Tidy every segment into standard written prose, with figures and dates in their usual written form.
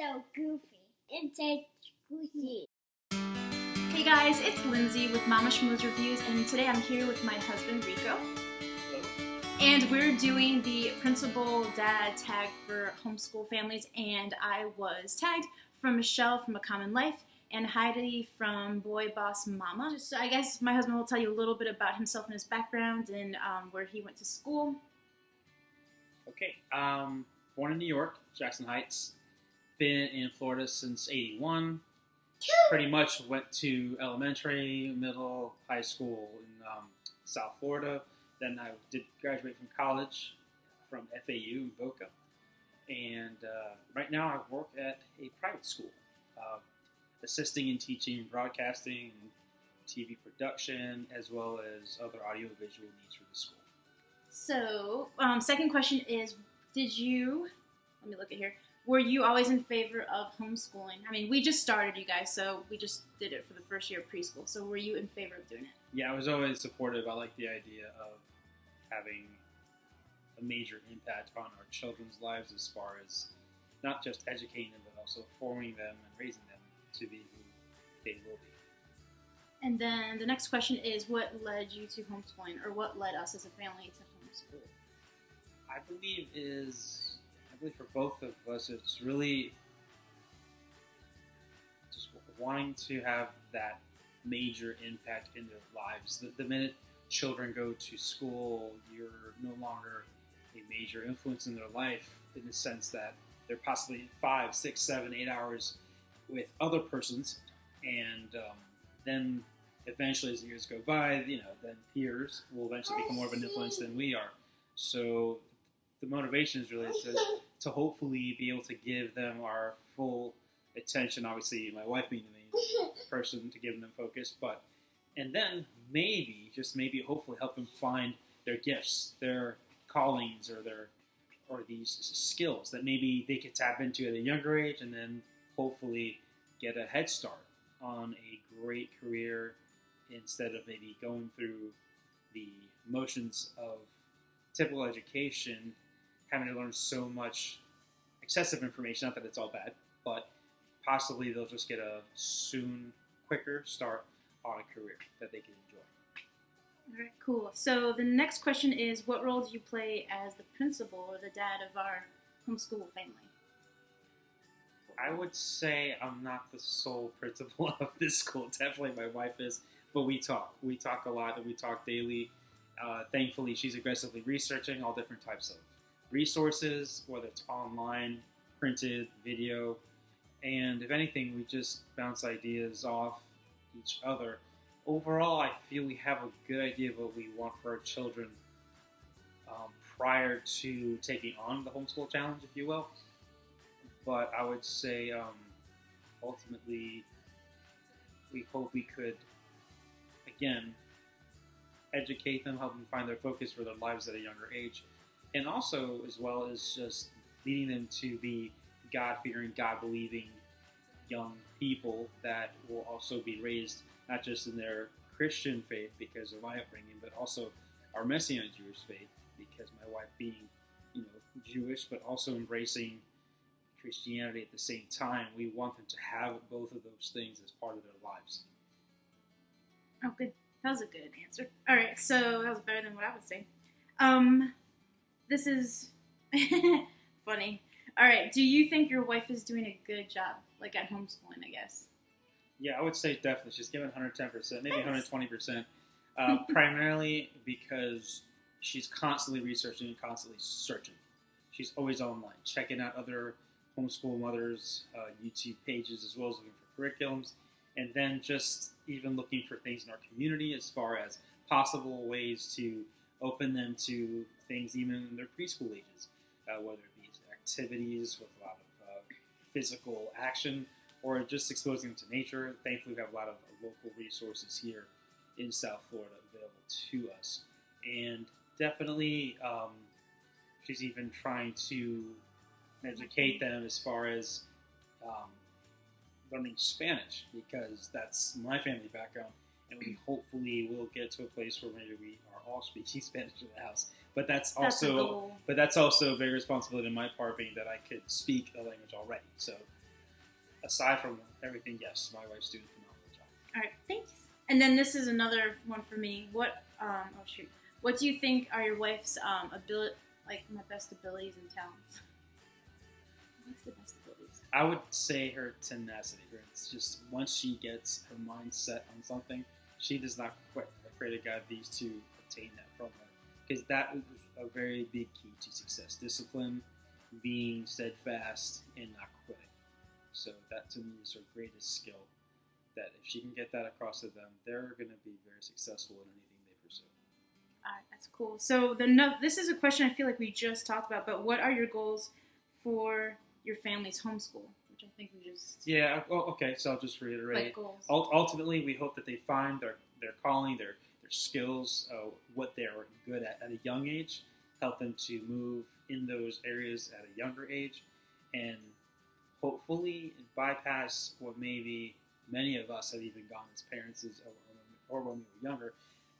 so goofy. It's a goofy. Hey guys, it's Lindsay with Momma Schmooze Reviews, and today I'm here with my husband Rico. Hello. And we're doing the principal dad tag for homeschool families, and I was tagged from Michelle from A Common Life and Heidi from Boy Boss Mama. So I guess my husband will tell you a little bit about himself and his background and where he went to school. Okay, born in New York, Jackson Heights. Been in Florida since '81. Pretty much went to elementary, middle, high school in South Florida. Then I did graduate from college from FAU in Boca. And right now I work at a private school, assisting and teaching broadcasting, TV production, as well as other audiovisual needs for the school. So, second question is, let me look at here, were you always in favor of homeschooling? I mean, we just started, you guys, so we just did it for the first year of preschool. So were you in favor of doing it? Yeah, I was always supportive. I like the idea of having a major impact on our children's lives as far as not just educating them, but also forming them and raising them to be who they will be. And then the next question is, what led you to homeschooling, or what led us as a family to homeschool? I believe for both of us, it's really just wanting to have that major impact in their lives. The minute children go to school, you're no longer a major influence in their life in the sense that they're possibly 5, 6, 7, 8 hours with other persons, and then eventually as years go by, then peers will eventually become more of an influence than we are. So the motivation is really to hopefully be able to give them our full attention. Obviously, my wife being the main person to give them focus, and then maybe, just maybe, hopefully help them find their gifts, their callings, or these skills that maybe they could tap into at a younger age, and then hopefully get a head start on a great career instead of maybe going through the motions of typical education, having to learn so much excessive information. Not that it's all bad, but possibly they'll just get a quicker start on a career that they can enjoy. All right, cool. So the next question is, what role do you play as the principal or the dad of our homeschool family? I would say I'm not the sole principal of this school. Definitely my wife is, but we talk. We talk a lot, and we talk daily. Thankfully, she's aggressively researching all different types of resources, whether it's online, printed, video, and if anything, we just bounce ideas off each other. Overall, I feel we have a good idea of what we want for our children prior to taking on the homeschool challenge, if you will. But I would say ultimately we hope we could, again, educate them, help them find their focus for their lives at a younger age, and also as well as just leading them to be God-fearing, God-believing young people that will also be raised not just in their Christian faith because of my upbringing, but also our Messianic Jewish faith, because my wife being, Jewish, but also embracing Christianity at the same time. We want them to have both of those things as part of their lives. Oh, good. That was a good answer. All right, so that was better than what I would say. This is funny. All right, do you think your wife is doing a good job, like at homeschooling, I guess? Yeah, I would say definitely. She's giving 110%, maybe 120%, primarily because she's constantly researching and constantly searching. She's always online, checking out other homeschool mothers' YouTube pages, as well as looking for curriculums, and then just even looking for things in our community as far as possible ways to open them to things even in their preschool ages, whether it be activities with a lot of physical action or just exposing them to nature. Thankfully, we have a lot of local resources here in South Florida available to us. And definitely, she's even trying to educate them as far as learning Spanish, because that's my family background, and we hopefully will get to a place where maybe we are all speaking Spanish in the house. But that's also a big responsibility on my part, being that I could speak a language already. So aside from everything, yes, my wife's doing a phenomenal job. All right, thanks. And then this is another one for me. What do you think are your wife's my best abilities and talents? What's the best abilities? I would say her tenacity. It's just once she gets her mind set on something, she does not quit. I pray to God these two obtain that from her, because that is a very big key to success: discipline, being steadfast, and not quitting. So that to me is her greatest skill. That if she can get that across to them, they're going to be very successful in anything they pursue. All right, that's cool. So this is a question I feel like we just talked about, but what are your goals for your family's homeschool? Which I think we just... Yeah, well, okay, so I'll just reiterate. Like goals. Ultimately, we hope that they find their calling, their skills, what they're good at a young age, help them to move in those areas at a younger age, and hopefully bypass what maybe many of us have even gone as parents or when we were younger,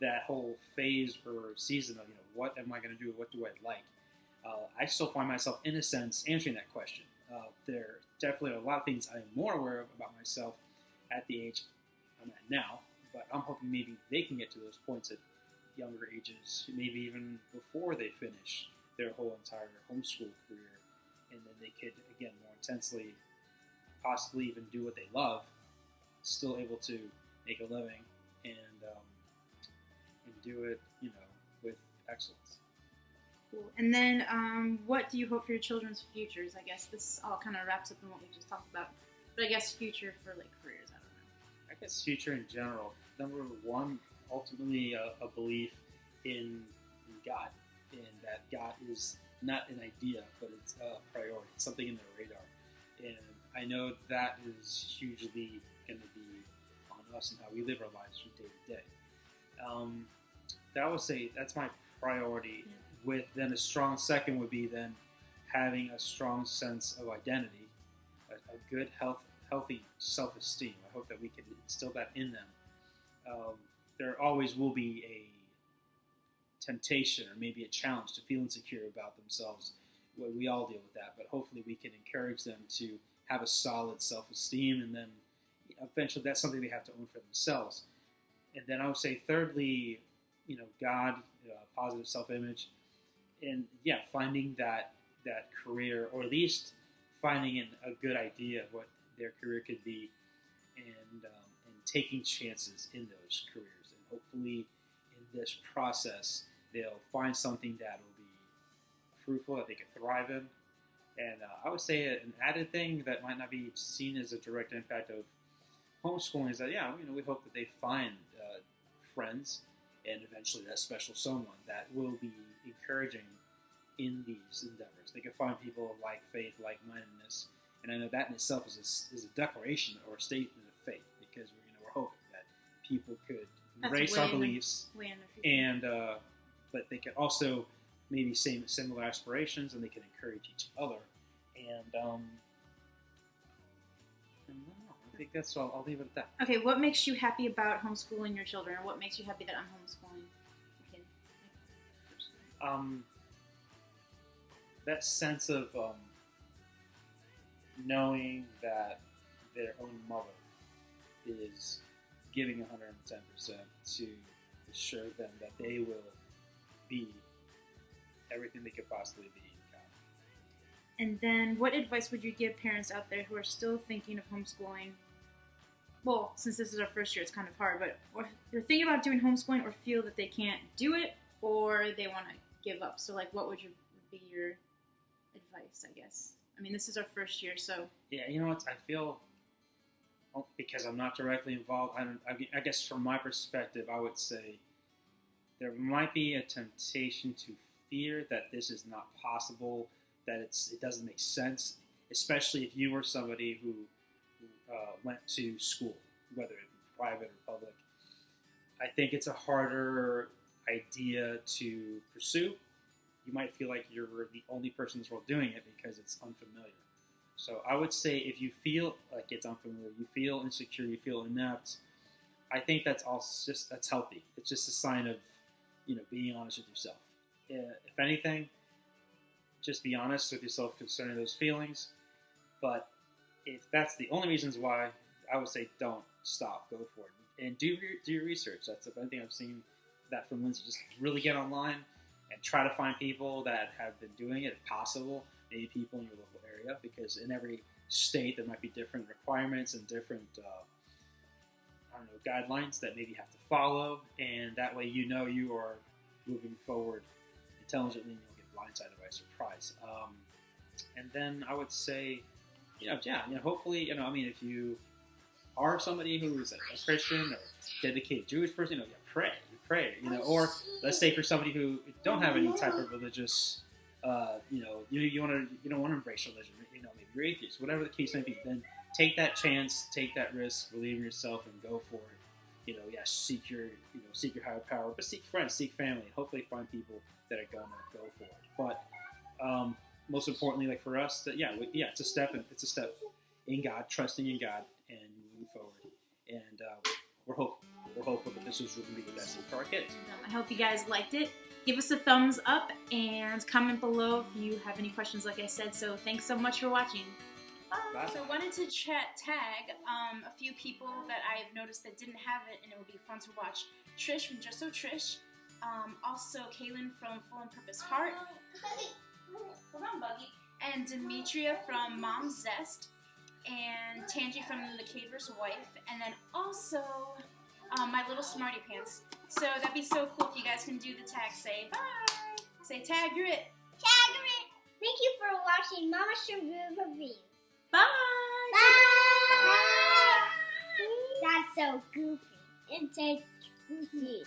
that whole phase or season of, what am I going to do? What do I like? I still find myself, in a sense, answering that question. There definitely are a lot of things I'm more aware of about myself at the age I'm at now, but I'm hoping maybe they can get to those points at younger ages, maybe even before they finish their whole entire homeschool career, and then they could, again, more intensely, possibly even do what they love, still able to make a living and do it, with excellence. Cool. And then, what do you hope for your children's futures? I guess this all kind of wraps up in what we just talked about. But I guess future for careers. I don't know. I guess future in general. Number one, ultimately a belief in God, and that God is not an idea, but it's a priority. It's something in the radar, and I know that is hugely going to be on us and how we live our lives from day to day. That would say that's my priority. Yeah. With then a strong second would be then having a strong sense of identity, a good healthy self-esteem. I hope that we can instill that in them. There always will be a temptation or maybe a challenge to feel insecure about themselves. Well, we all deal with that, but hopefully we can encourage them to have a solid self-esteem, and then eventually that's something they have to own for themselves. And then I would say thirdly, God, positive self-image, and finding that career, or at least finding a good idea of what their career could be, and taking chances in those careers. And hopefully in this process, they'll find something that will be fruitful, that they can thrive in. And I would say an added thing that might not be seen as a direct impact of homeschooling is that, we hope that they find friends and eventually that special someone that will be encouraging in these endeavors. They can find people of like faith, like-mindedness, and I know that in itself is a declaration or a statement of faith, because we're hoping that people could embrace our beliefs, and but they could also maybe similar aspirations, and they can encourage each other. And I think that's all. I'll leave it at that. Okay, what makes you happy about homeschooling your children, or what makes you happy that I'm homeschooling a kid? That sense of knowing that their own mother is giving 110% to assure them that they will be everything they could possibly be in God. And then, what advice would you give parents out there who are still thinking of homeschooling? Well, since this is our first year, it's kind of hard, but they're thinking about doing homeschooling, or feel that they can't do it, or they want to give up. So, what would be your advice, I guess? I mean, this is our first year, so... Yeah, I feel, because I'm not directly involved, I guess from my perspective, I would say there might be a temptation to fear that this is not possible, that it doesn't make sense, especially if you were somebody who went to school, whether it be private or public. I think it's a harder idea to pursue. You might feel like you're the only person in this world doing it because it's unfamiliar. So I would say if you feel like it's unfamiliar, you feel insecure, you feel inept, I think that's healthy. It's just a sign of, being honest with yourself. If anything, just be honest with yourself concerning those feelings. But if that's the only reasons why, I would say don't stop, go for it, and do your research. That's the one thing I've seen that from Lindsay. Just really get online and try to find people that have been doing it, if possible. Maybe people in your local area, because in every state there might be different requirements and different guidelines that maybe you have to follow, and that way you are moving forward intelligently, and you'll get blindsided by a surprise. And then I would say, hopefully, if you are somebody who is a Christian or dedicated Jewish person, pray, or let's say for somebody who don't have any type of religious, you don't want to embrace religion, maybe you're atheist, whatever the case may be, then take that chance, take that risk, believe in yourself, and go for it. Seek your higher power, but seek friends, seek family, and hopefully find people that are gonna go for it. But most importantly, like for us, it's a step in God, trusting in God, and moving forward. And we're hopeful that this was going to be the best thing for our kids. I hope you guys liked it. Give us a thumbs up and comment below if you have any questions, like I said. So thanks so much for watching. Bye. So I wanted to tag a few people that I've noticed that didn't have it, and it would be fun to watch. Trish from So Trish. Also Kaylin from Full and Purpose Heart. Hold on, Buggy. And Demetria from Mom's Zest. And Tangi from The Caver's Wife. And then also my little Smarty Pants. So that'd be so cool if you guys can do the tag. Say bye. Say tag, you're it. Tag it. Thank you for watching Mama Schmooze reviews. Bye. Bye. That's so goofy. It's a goofy.